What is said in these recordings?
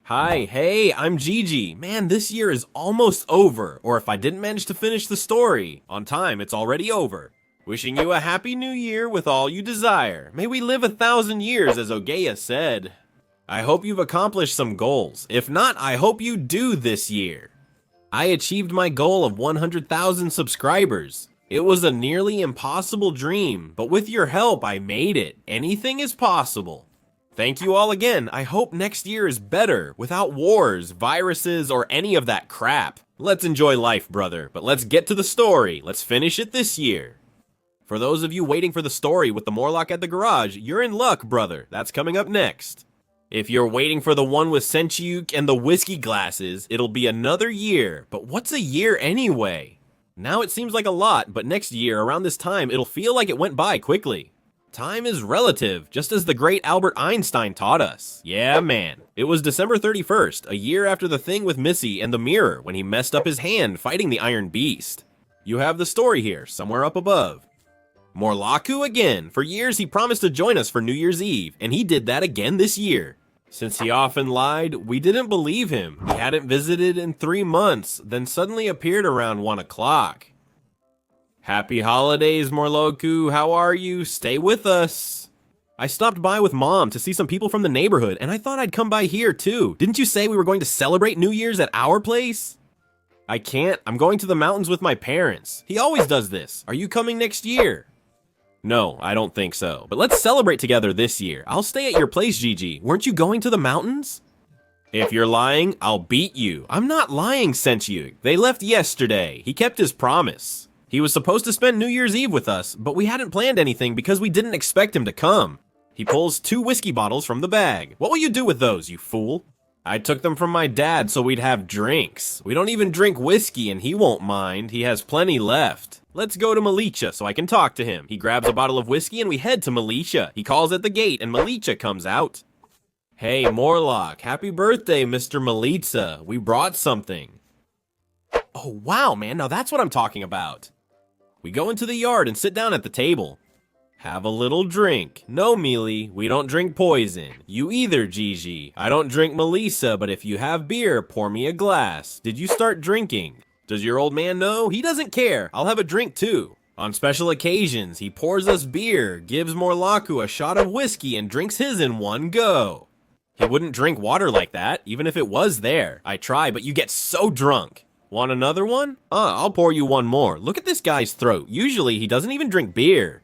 Hi, hey, I'm Gigi. Man, this year is almost over. Or if I didn't manage to finish the story on time, it's already over. Wishing you a happy new year with all you desire. May we live 1,000 years, as Ogeya said. I hope you've accomplished some goals. If not, I hope you do this year. I achieved my goal of 100,000 subscribers. It was a nearly impossible dream, but with your help, I made it. Anything is possible. Thank you all again. I hope next year is better, without wars, viruses, or any of that crap. Let's enjoy life, brother, but let's get to the story. Let's finish it this year. For those of you waiting for the story with the Morloc at the garage, you're in luck, brother. That's coming up next. If you're waiting for the one with Senchiuk and the whiskey glasses, it'll be another year. But what's a year anyway? Now it seems like a lot, but next year, around this time, it'll feel like it went by quickly. Time is relative, just as the great Albert Einstein taught us. Yeah, man. It was December 31st, a year after the thing with Missy and the mirror, when he messed up his hand fighting the Iron Beast. You have the story here, somewhere up above. Morlocu again. For years he promised to join us for New Year's Eve, and he did that again this year. Since he often lied, we didn't believe him. He hadn't visited in 3 months, then suddenly appeared around 1 o'clock. Happy holidays, Morlocu. How are you? Stay with us. I stopped by with Mom to see some people from the neighborhood, and I thought I'd come by here too. Didn't you say we were going to celebrate New Year's at our place? I can't. I'm going to the mountains with my parents. He always does this. Are you coming next year? No, I don't think so. But let's celebrate together this year. I'll stay at your place, Gigi. Weren't you going to the mountains? If you're lying, I'll beat you. I'm not lying, Senchiuk. They left yesterday. He kept his promise. He was supposed to spend New Year's Eve with us, but we hadn't planned anything because we didn't expect him to come. He pulls 2 whiskey bottles from the bag. What will you do with those, you fool? I took them from my dad so we'd have drinks. We don't even drink whiskey and he won't mind. He has plenty left. Let's go to Militia so I can talk to him. He grabs a bottle of whiskey and we head to Militia. He calls at the gate and Militia comes out. Hey, Morloc, happy birthday, Mr. Militia. We brought something. Oh, wow, man, now that's what I'm talking about. We go into the yard and sit down at the table. Have a little drink. No, Mealy, we don't drink poison. You either, Gigi. I don't drink Melissa, but if you have beer, pour me a glass. Did you start drinking? Does your old man know? He doesn't care. I'll have a drink too. On special occasions, he pours us beer, gives Morlocu a shot of whiskey, and drinks his in one go. He wouldn't drink water like that, even if it was there. I try, but you get so drunk. Want another one? I'll pour you one more. Look at this guy's throat. Usually, he doesn't even drink beer.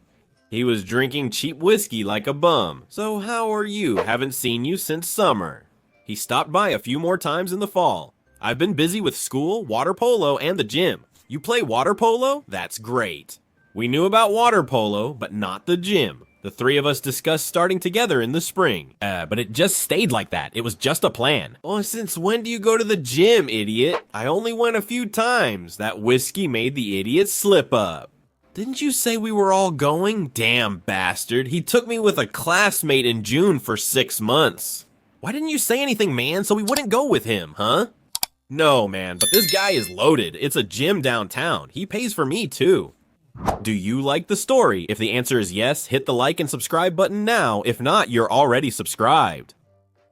He was drinking cheap whiskey like a bum. So how are you? Haven't seen you since summer. He stopped by a few more times in the fall. I've been busy with school, water polo, and the gym. You play water polo? That's great. We knew about water polo, but not the gym. The 3 of us discussed starting together in the spring. But it just stayed like that. It was just a plan. Oh, since when do you go to the gym, idiot? I only went a few times. That whiskey made the idiot slip up. Didn't you say we were all going? Damn bastard. He took me with a classmate in June for 6 months. Why didn't you say anything, man, so we wouldn't go with him, huh? No, man, but this guy is loaded. It's a gym downtown. He pays for me, too. Do you like the story? If the answer is yes, hit the like and subscribe button now. If not, you're already subscribed.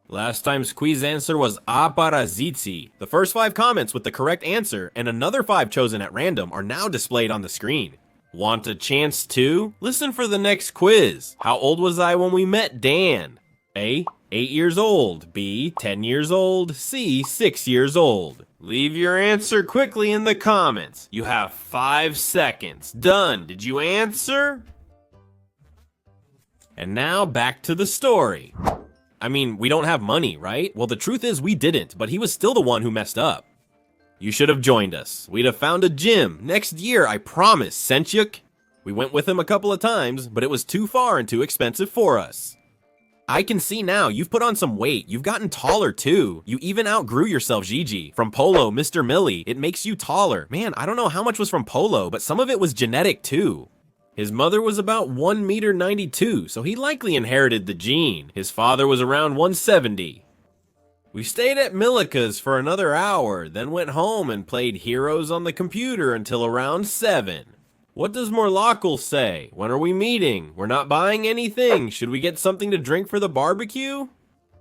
Last time's quiz answer was Aparazitsi. The first 5 comments with the correct answer and another 5 chosen at random are now displayed on the screen. Want a chance too? Listen for the next quiz. How old was I when we met Dan? A, 8 years old. B, 10 years old. C, 6 years old. Leave your answer quickly in the comments. You have 5 seconds. Done. Did you answer? And now back to the story. I mean, we don't have money, right? Well, the truth is we didn't, but he was still the one who messed up. You should have joined us. We'd have found a gym. Next year, I promise, Senchiuk. We went with him a couple of times, but it was too far and too expensive for us. I can see now, you've put on some weight. You've gotten taller too. You even outgrew yourself, Gigi. From Polo, Mr. Millie, it makes you taller. Man, I don't know how much was from Polo, but some of it was genetic too. His mother was about 1.92 meters, so he likely inherited the gene. His father was around 170. We stayed at Milika's for another hour, then went home and played Heroes on the computer until around 7. What does Morlocu say? When are we meeting? We're not buying anything. Should we get something to drink for the barbecue?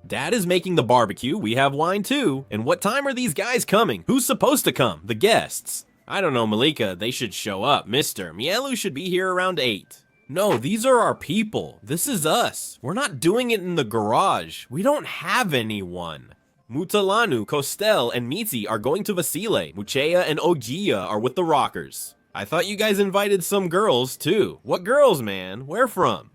Dad is making the barbecue, we have wine too. And what time are these guys coming? Who's supposed to come? The guests. I don't know, Malika, they should show up. Mister, Mielu should be here around 8. No, these are our people. This is us. We're not doing it in the garage. We don't have anyone. Mutalanu, Kostel, and Mitzi are going to Vasile. Muchea and Ogia are with the rockers. I thought you guys invited some girls too. What girls, man? Where from?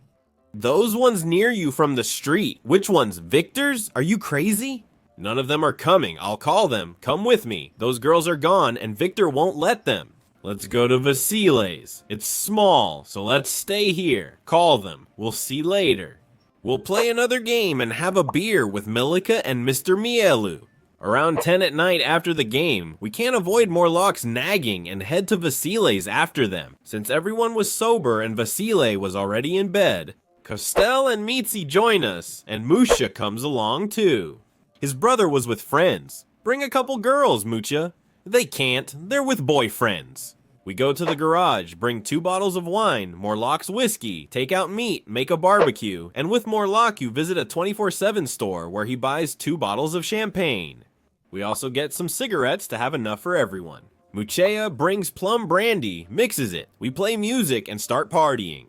Those ones near you from the street. Which ones? Victor's? Are you crazy? None of them are coming. I'll call them. Come with me. Those girls are gone and Victor won't let them. Let's go to Vasile's. It's small, so let's stay here. Call them. We'll see later. We'll play another game and have a beer with Milika and Mr. Mielu. Around 10 at night after the game, we can't avoid Morloc's nagging and head to Vasile's after them. Since everyone was sober and Vasile was already in bed, Kostel and Mitzi join us, and Musha comes along too. His brother was with friends. Bring a couple girls, Mucha. They can't, they're with boyfriends. We go to the garage, bring 2 bottles of wine, Morloc's whiskey, take out meat, make a barbecue, and with Morlocu visit a 24/7 store where he buys 2 bottles of champagne. We also get some cigarettes to have enough for everyone. Muchea brings plum brandy, mixes it. We play music and start partying.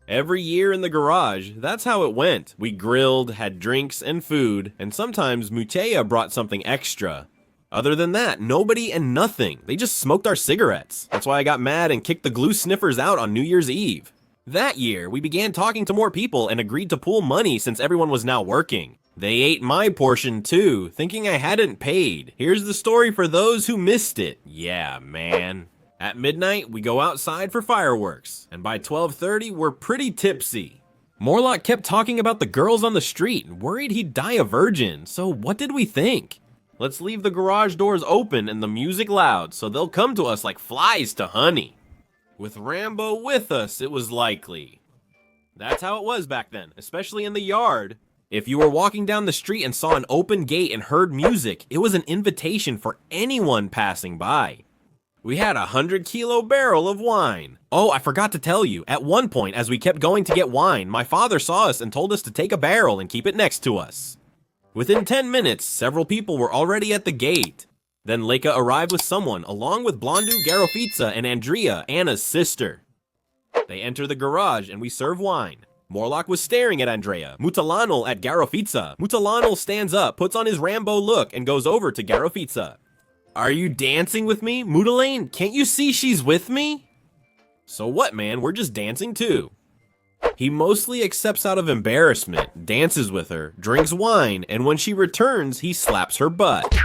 Every year in the garage, that's how it went. We grilled, had drinks and food, and sometimes Muchea brought something extra. Other than that, nobody and nothing. They just smoked our cigarettes. That's why I got mad and kicked the glue sniffers out on New Year's Eve. That year, we began talking to more people and agreed to pool money since everyone was now working. They ate my portion too, thinking I hadn't paid. Here's the story for those who missed it. Yeah, man. At midnight, we go outside for fireworks, and by 12:30, we're pretty tipsy. Morlock kept talking about the girls on the street and worried he'd die a virgin, so what did we think? Let's leave the garage doors open and the music loud so they'll come to us like flies to honey. With Rambo with us, it was likely. That's how it was back then, especially in the yard. If you were walking down the street and saw an open gate and heard music, it was an invitation for anyone passing by. We had a 100-kilo barrel of wine. Oh, I forgot to tell you, at one point as we kept going to get wine, my father saw us and told us to take a barrel and keep it next to us. Within 10 minutes, several people were already at the gate. Then Leica arrived with someone, along with Blondu Garofitsa and Andrea, Anna's sister. They enter the garage and we serve wine. Morlock was staring at Andrea, Mutalanal at Garofitsa. Mutalanal stands up, puts on his Rambo look, and goes over to Garofitsa. Are you dancing with me, Mutalane? Can't you see she's with me? So what, man? We're just dancing too. He mostly accepts out of embarrassment, dances with her, drinks wine, and when she returns, he slaps her butt.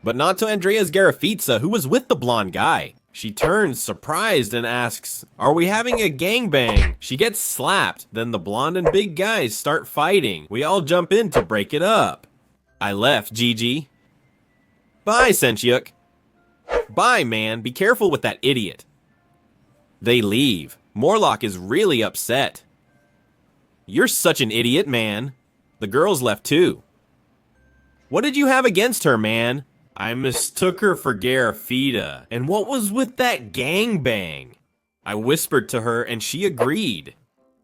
But not to Andrea's Garofitsa, who was with the blonde guy. She turns, surprised, and asks, "Are we having a gangbang?" She gets slapped, then the blonde and big guys start fighting. We all jump in to break it up. I left, Gigi. Bye, Sentiuk. Bye, man. Be careful with that idiot. They leave. Morlock is really upset. You're such an idiot, man. The girls left too. What did you have against her, man? I mistook her for Garofita. And what was with that gangbang? I whispered to her and she agreed.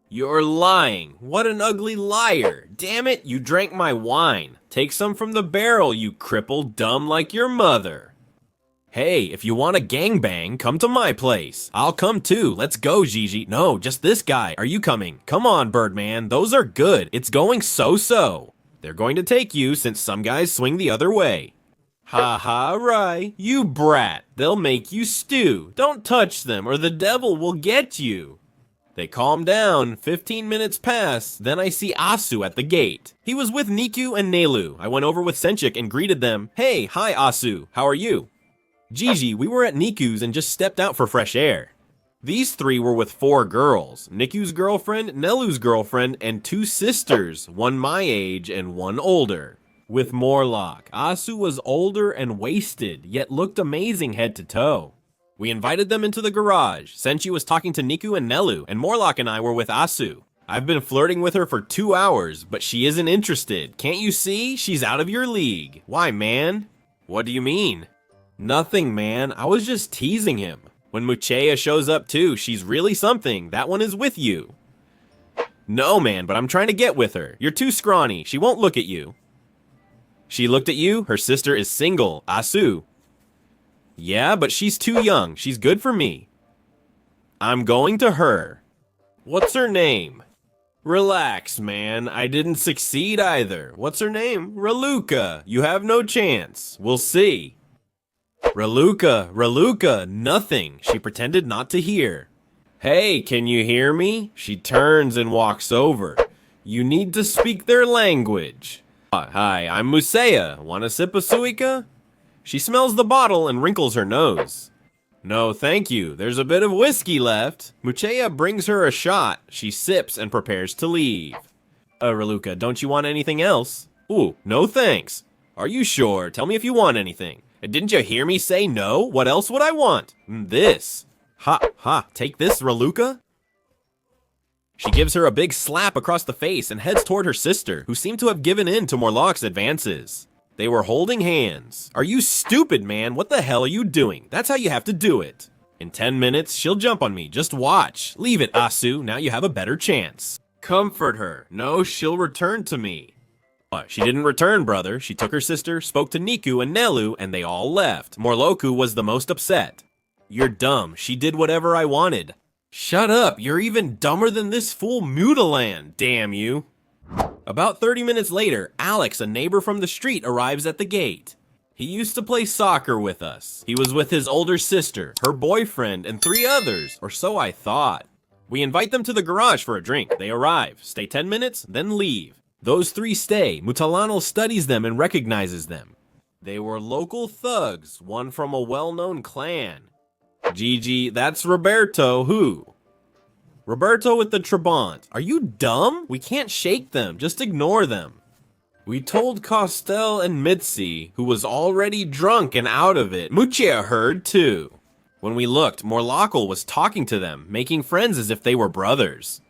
You're lying. What an ugly liar. Damn it, you drank my wine. Take some from the barrel, you cripple, dumb like your mother. Hey, if you want a gangbang, come to my place. I'll come too. Let's go, Gigi. No, just this guy. Are you coming? Come on, Birdman. Those are good. It's going so-so. They're going to take you since some guys swing the other way. Ha ha, right. You brat. They'll make you stew. Don't touch them or the devil will get you. They calm down. 15 minutes pass. Then I see Asu at the gate. He was with Niku and Nelu. I went over with Senchik and greeted them. Hey, hi Asu. How are you? Gigi, we were at Niku's and just stepped out for fresh air. These three were with 4 girls. Niku's girlfriend, Nelu's girlfriend, and 2 sisters, one my age and one older. With Morlock, Asu was older and wasted, yet looked amazing head to toe. We invited them into the garage. Senchi was talking to Niku and Nelu, and Morlock and I were with Asu. I've been flirting with her for 2 hours, but she isn't interested. Can't you see? She's out of your league. Why, man? What do you mean? Nothing, man. I was just teasing him. When Muchea shows up too, she's really something. That one is with you. No, man, but I'm trying to get with her. You're too scrawny. She won't look at you. She looked at you? Her sister is single, Asu. Yeah, but she's too young. She's good for me. I'm going to her. What's her name? Relax, man. I didn't succeed either. What's her name? Raluca. You have no chance. We'll see. Raluca, nothing. She pretended not to hear. Hey, can you hear me? She turns and walks over. You need to speak their language. Hi, I'm Musea. Want a sip of suika? She smells the bottle and wrinkles her nose. No, thank you. There's a bit of whiskey left. Muchea brings her a shot. She sips and prepares to leave. Raluca, don't you want anything else? Ooh, no thanks. Are you sure? Tell me if you want anything. Didn't you hear me say no? What else would I want? This. Ha, take this, Raluca. She gives her a big slap across the face and heads toward her sister, who seemed to have given in to Morloc's advances. They were holding hands. Are you stupid, man? What the hell are you doing? That's how you have to do it. In 10 minutes, she'll jump on me. Just watch. Leave it, Asu. Now you have a better chance. Comfort her. No, she'll return to me. She didn't return, brother. She took her sister, spoke to Niku and Nelu, and they all left. Morlocu was the most upset. You're dumb. She did whatever I wanted. Shut up. You're even dumber than this fool Mutalan. Damn you. About 30 minutes later, Alex, a neighbor from the street, arrives at the gate. He used to play soccer with us. He was with his older sister, her boyfriend, and 3 others, or so I thought. We invite them to the garage for a drink. They arrive, stay 10 minutes, then leave. Those 3 stay. Mutalano studies them and recognizes them. They were local thugs, one from a well-known clan. Gigi, that's Roberto, who? Roberto with the Trabant. Are you dumb? We can't shake them, just ignore them. We told Costel and Mitzi, who was already drunk and out of it. Muchia heard too. When we looked, Morlocu was talking to them, making friends as if they were brothers.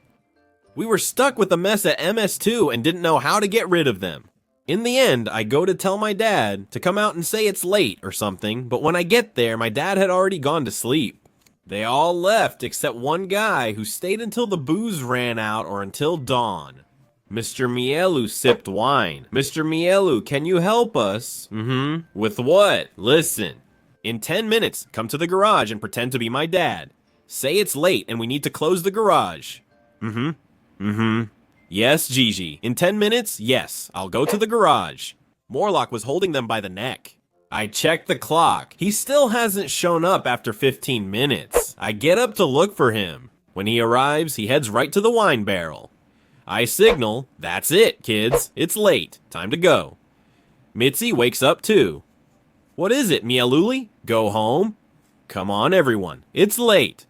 We were stuck with a mess at MS2 and didn't know how to get rid of them. In the end, I go to tell my dad to come out and say it's late or something, but when I get there, my dad had already gone to sleep. They all left except one guy who stayed until the booze ran out or until dawn. Mr. Mielu sipped wine. Mr. Mielu, can you help us? With what? Listen. In 10 minutes, come to the garage and pretend to be my dad. Say it's late and we need to close the garage. Yes, Gigi. In 10 minutes? Yes. I'll go to the garage. Morloc was holding them by the neck. I checked the clock. He still hasn't shown up after 15 minutes. I get up to look for him. When he arrives, he heads right to the wine barrel. I signal, that's it, kids. It's late. Time to go. Mitzi wakes up too. What is it, Mialuli? Go home? Come on, everyone. It's late.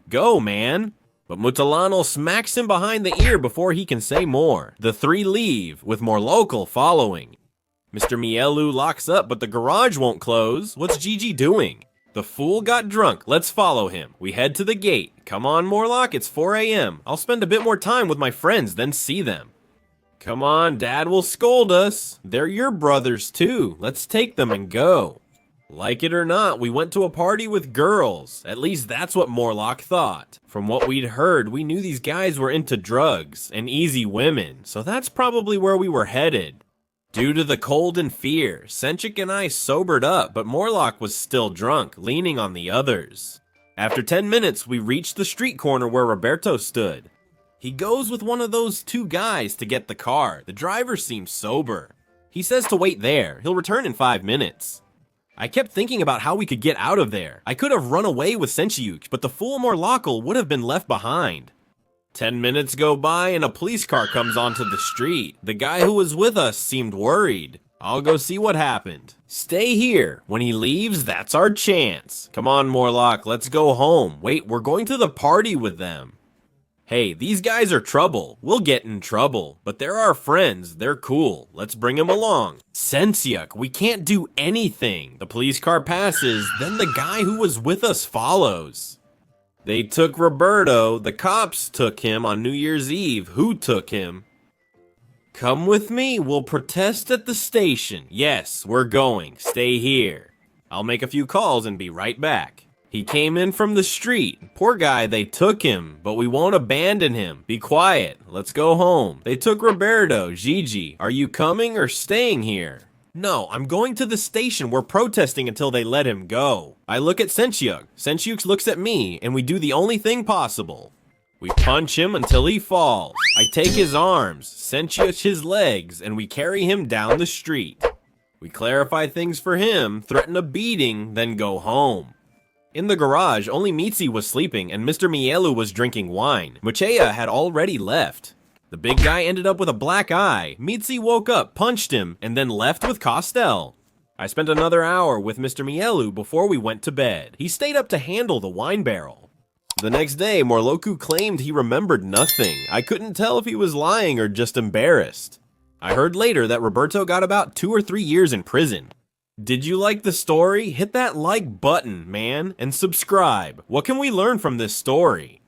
Go, man. But Mutalano smacks him behind the ear before he can say more. The 3 leave, with Morlocu following. Mr. Mielu locks up, but the garage won't close. What's Gigi doing? The fool got drunk. Let's follow him. We head to the gate. Come on, Morloc, it's 4 a.m. I'll spend a bit more time with my friends, then see them. Come on, Dad will scold us. They're your brothers, too. Let's take them and go. Like it or not, we went to a party with girls. At least that's what Morloc thought. From what we'd heard, we knew these guys were into drugs and easy women, so that's probably where we were headed. Due to the cold and fear, Senchik and I sobered up, but Morloc was still drunk, leaning on the others. After 10 minutes, we reached the street corner where Roberto stood. He goes with one of those 2 guys to get the car. The driver seems sober. He says to wait there. He'll return in 5 minutes. I kept thinking about how we could get out of there. I could have run away with Senchiuk, but the fool Morlocu would have been left behind. 10 minutes go by and a police car comes onto the street. The guy who was with us seemed worried. I'll go see what happened. Stay here. When he leaves, that's our chance. Come on, Morloc, let's go home. Wait, we're going to the party with them. Hey, these guys are trouble. We'll get in trouble. But they're our friends. They're cool. Let's bring them along. Sensiuk, we can't do anything. The police car passes, then the guy who was with us follows. They took Roberto. The cops took him on New Year's Eve. Who took him? Come with me. We'll protest at the station. Yes, we're going. Stay here. I'll make a few calls and be right back. He came in from the street. Poor guy, they took him, but we won't abandon him. Be quiet. Let's go home. They took Roberto. Gigi, are you coming or staying here? No, I'm going to the station. We're protesting until they let him go. I look at Senchuk. Senchuk looks at me, and we do the only thing possible. We punch him until he falls. I take his arms, Senchuk his legs, and we carry him down the street. We clarify things for him, threaten a beating, then go home. In the garage, only Mitzi was sleeping and Mr. Mielu was drinking wine. Mucheya had already left. The big guy ended up with a black eye. Mitzi woke up, punched him, and then left with Costel. I spent another hour with Mr. Mielu before we went to bed. He stayed up to handle the wine barrel. The next day, Morlocu claimed he remembered nothing. I couldn't tell if he was lying or just embarrassed. I heard later that Roberto got about 2 or 3 years in prison. Did you like the story? Hit that like button, man, and subscribe. What can we learn from this story?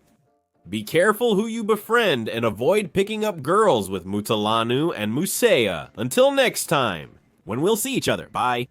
Be careful who you befriend and avoid picking up girls with Mutalanu and Musea. Until next time, when we'll see each other. Bye.